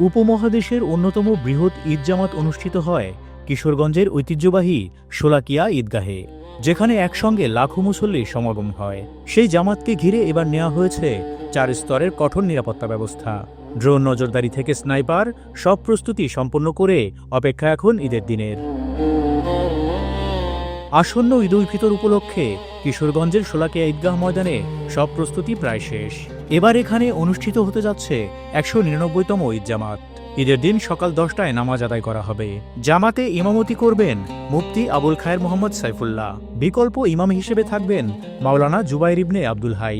উপমহাদেশের অন্যতম বৃহৎ ঈদ জামাত অনুষ্ঠিত হয় কিশোরগঞ্জের ঐতিহ্যবাহী শোলাকিয়া ঈদগাহে, যেখানে একসঙ্গে লাখো মুসল্লির সমাগম হয়। সেই জামাতকে ঘিরে এবার নেওয়া হয়েছে 4 স্তরের কঠোর নিরাপত্তা ব্যবস্থা। ড্রোন নজরদারি থেকে স্নাইপার, সব প্রস্তুতি সম্পন্ন করে অপেক্ষা এখন ঈদের দিনের। আসন্ন ঈদ উল ফিতর উপলক্ষে কিশোরগঞ্জের শোলাকিয়া ঈদগাহ ময়দানে সব প্রস্তুতি প্রায় শেষ। এবার এখানে অনুষ্ঠিত হতে যাচ্ছে 199তম ঈদ জামাত। ঈদের দিন সকাল 10টায় নামাজ আদায় করা হবে। জামাতে ইমামতি করবেন মুফতি আবুল খায়ের মোহাম্মদ সাইফুল্লাহ। বিকল্প ইমাম হিসেবে থাকবেন মাওলানা জুবাইর ইবনে আব্দুল হাই।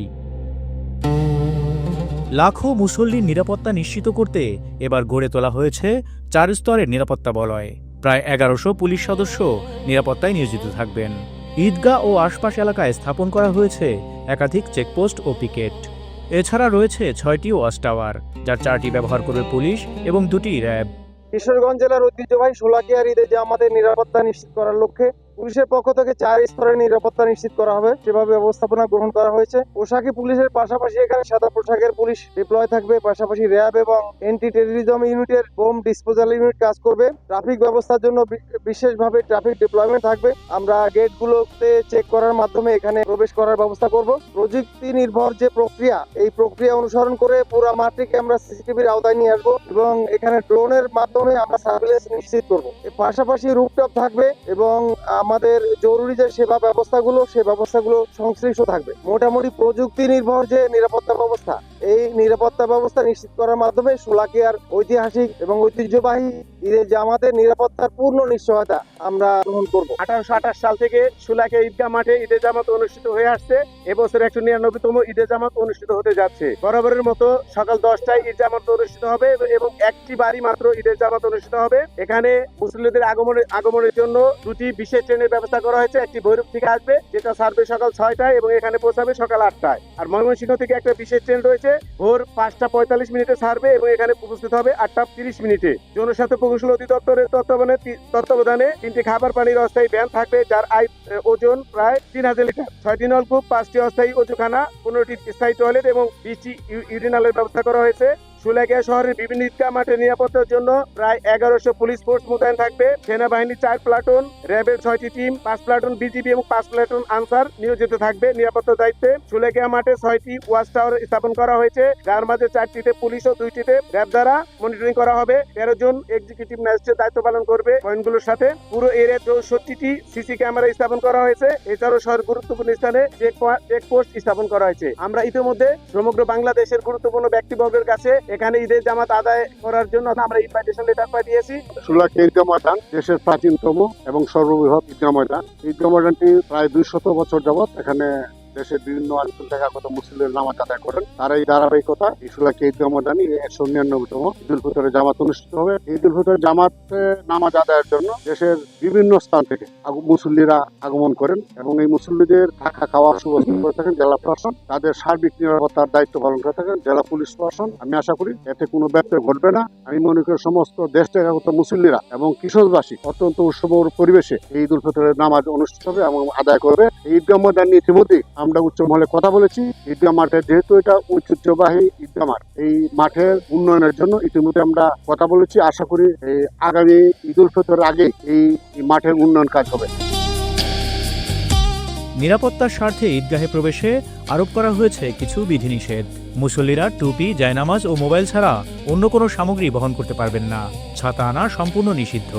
লাখো মুসল্লির নিরাপত্তা নিশ্চিত করতে এবার গড়ে তোলা হয়েছে 4 স্তরের নিরাপত্তা বলয়। প্রায় 1100 পুলিশ সদস্য নিরাপত্তায় নিয়োজিত থাকবেন। ঈদগাহ ও আশপাশ এলাকায় স্থাপন করা হয়েছে একাধিক চেকপোস্ট ও পিকেট। এছাড়া রয়েছে 6টি ওয়াচ টাওয়ার, যার 4টি ব্যবহার করবে পুলিশ এবং 2টি র্যাব। কিশোরগঞ্জ জেলার ঐতিহ্যবাহী শোলাকিয়ার ঈদে জামাতের নিরাপত্তা নিশ্চিত করার লক্ষ্যে পুলিশের পক্ষ থেকে 4 স্তরের নিরাপত্তা নিশ্চিত করা হবে, সেভাবে ব্যবস্থাপনা গ্রহণ করা হয়েছে। পোশাকি পুলিশের পাশাপাশি এখানে সাদা পোশাকের পুলিশ ডিপ্লয় থাকবে, পাশাপাশি র্যাব এবং এন্টি টেররিজম ইউনিটের বোম ডিসপোজাল ইউনিট কাজ করবে। ট্রাফিক ব্যবস্থার জন্য বিশেষভাবে ট্রাফিক ডিপ্লয়মেন্ট থাকবে। আমরা গেটগুলোতে চেক করার মাধ্যমে এখানে প্রবেশ করার ব্যবস্থা করব। প্রযুক্তি নির্ভর যে প্রক্রিয়া, এই প্রক্রিয়া অনুসরণ করে পুরো মাঠটিকে আমরা সিসিটিভির আওতায় নিয়ে আসবো এবং এখানে ড্রোনের মাধ্যমে আমরা সার্ভিলেন্স নিশ্চিত করবো। এর পাশাপাশি রুফটপ থাকবে এবং আমাদের জরুরি যে সেবা ব্যবস্থাগুলো, সে ব্যবস্থাগুলো সংশ্লিষ্ট থাকবে। মোটামুটি প্রযুক্তি নির্ভর যে নিরাপত্তা ব্যবস্থা, এই নিরাপত্তা ব্যবস্থা নিশ্চিত করার মাধ্যমে শোলাকিয়ার ঐতিহাসিক এবং ঐতিহ্যবাহী ঈদের জামাতের নিরাপত্তার পূর্ণ নিশ্চয়তা আমরা গ্রহণ করব। 1828 সাল থেকে শোলাকিয়া ঈদগাহ মাঠে ঈদের জামাত অনুষ্ঠিত হয়ে আসছে। এবছর 199তম ঈদের জামাত অনুষ্ঠিত হতে যাচ্ছে। বরাবরের মতো সকাল 10টায় ঈদ জামাত অনুষ্ঠিত হবে এবং একটি বাড়ি মাত্র ঈদের জামাত অনুষ্ঠিত হবে। এখানে মুসল্লিদের আগমনের জন্য 2টি বিশেষ ট্রেনের ব্যবস্থা করা হয়েছে। একটি ভৈরব থেকে আসবে, যেটা ছাড়বে সকাল 6টায় এবং এখানে পৌঁছাবে সকাল 8টায়। আর ময়মনসিংহ থেকে একটা বিশেষ ট্রেন রয়েছে, ভোর 5টা 45 মিনিটে ছাড়বে এবং এখানে উপস্থিত হবে 8টা 30 মিনিটে। জনস্বাস্থ্য প্রকৌশল অধিদপ্তরের তত্ত্বাবধানে 3টি খাবার পানির অস্থায়ী ভ্যান থাকবে, যার ওজন প্রায় 3000 লিটার। 6টি নলকূপ, 5টি অস্থায়ী ওজুখানা, 15টি স্থায়ী টয়লেট এবং 20টি ইউরিনালের ব্যবস্থা করা হয়েছে। শোলাকিয়া শহরের বিভিন্ন ঈদগাহ মাঠের নিরাপত্তার জন্য প্রায় 1100 পুলিশ ফোর্স মোতায়েন থাকবে। সেনাবাহিনীর 4 প্লাটুন, র্যাবের 6টি টিম, 5 প্লাটুন বিজিবি এবং 5 প্লাটুন আনসার নিয়োজিত থাকবে নিরাপত্তার দায়িত্বে। শোলাকিয়া মাঠে 6টি ওয়াচ টাওয়ার স্থাপন করা হয়েছে, যার মাঝে 4টিতে পুলিশ ও 2টিতে র্যাব দ্বারা মনিটরিং করা হবে। 13 জন এক্সিকিউটিভ ম্যাজিস্ট্রেট দায়িত্ব পালন করবে পয়েন্টগুলোর সাথে। পুরো এরিয়ায় 64টি সিসি ক্যামেরা স্থাপন করা হয়েছে। এছাড়াও শহরের গুরুত্বপূর্ণ স্থানে চেকপোস্ট স্থাপন করা হয়েছে। আমরা ইতিমধ্যে সমগ্র বাংলাদেশের গুরুত্বপূর্ণ ব্যক্তিবর্গের কাছে এখানে ঈদের জামাত আদায় করার জন্য আমরা ইনভাইটেশন লেটার পাঠিয়েছি। শোলাকিয়া ঈদগাহ ময়দান দেশের প্রাচীনতম এবং সর্ববৃহৎ ঈদগাহ ময়দান। ঈদগাহ ময়দানটি প্রায় 200 বছর যাবৎ এখানে দেশের বিভিন্ন অঞ্চল থেকে আগত মুসলিমদের নামাজ আদায় করেন। তার এই ধারাবাহিকতা এই শোলাকিয়া ঈদগাহ ময়দানে 199তম ঈদ উল ফিতরের জামাত অনুষ্ঠিত হবে। ঈদ উল ফিতরের জামাতে নামাজ আদায়ের জন্য দেশের বিভিন্ন স্থান থেকে মুসল্লিরা আগমন করেন এবং এই মুসল্লিদের থাকা খাওয়ার সুব্যবস্থা করে থাকেন জেলা প্রশাসন। তাদের সার্বিক নিরাপত্তার দায়িত্ব পালন করে থাকেন জেলা পুলিশ প্রশাসন। আমি আশা করি এতে কোনো ব্যত্যয় ঘটবে না। আমি মনে করি সমস্ত দেশ থেকে আগত মুসল্লিরা এবং কিশোরবাসী অত্যন্ত উৎসব পরিবেশে এই ঈদ উল ফিতরের নামাজ অনুষ্ঠিত হবে এবং আদায় করবে। এই ঈদগাহ ময়দান নিয়ে ইতিমধ্যেই আমরা উচ্চ মহলে কথা বলেছি। ঈদগাহ মাঠে যেহেতু এটা ঐতিহ্যবাহী ঈদগাহ মাঠ, এই মাঠের উন্নয়নের জন্য ইতিমধ্যে আমরা কথা বলেছি। আশা করি আগামী ঈদ উল ফিতরের আগে এই মাঠের উন্নয়ন কাজ হবে। নিরাপত্তার স্বার্থে ঈদগাহে প্রবেশে আরোপ করা হয়েছে কিছু বিধিনিষেধ। মুসল্লিরা টুপি, জায়নামাজ ও মোবাইল ছাড়া অন্য কোনো সামগ্রী বহন করতে পারবেন না। ছাতা আনা সম্পূর্ণ নিষিদ্ধ।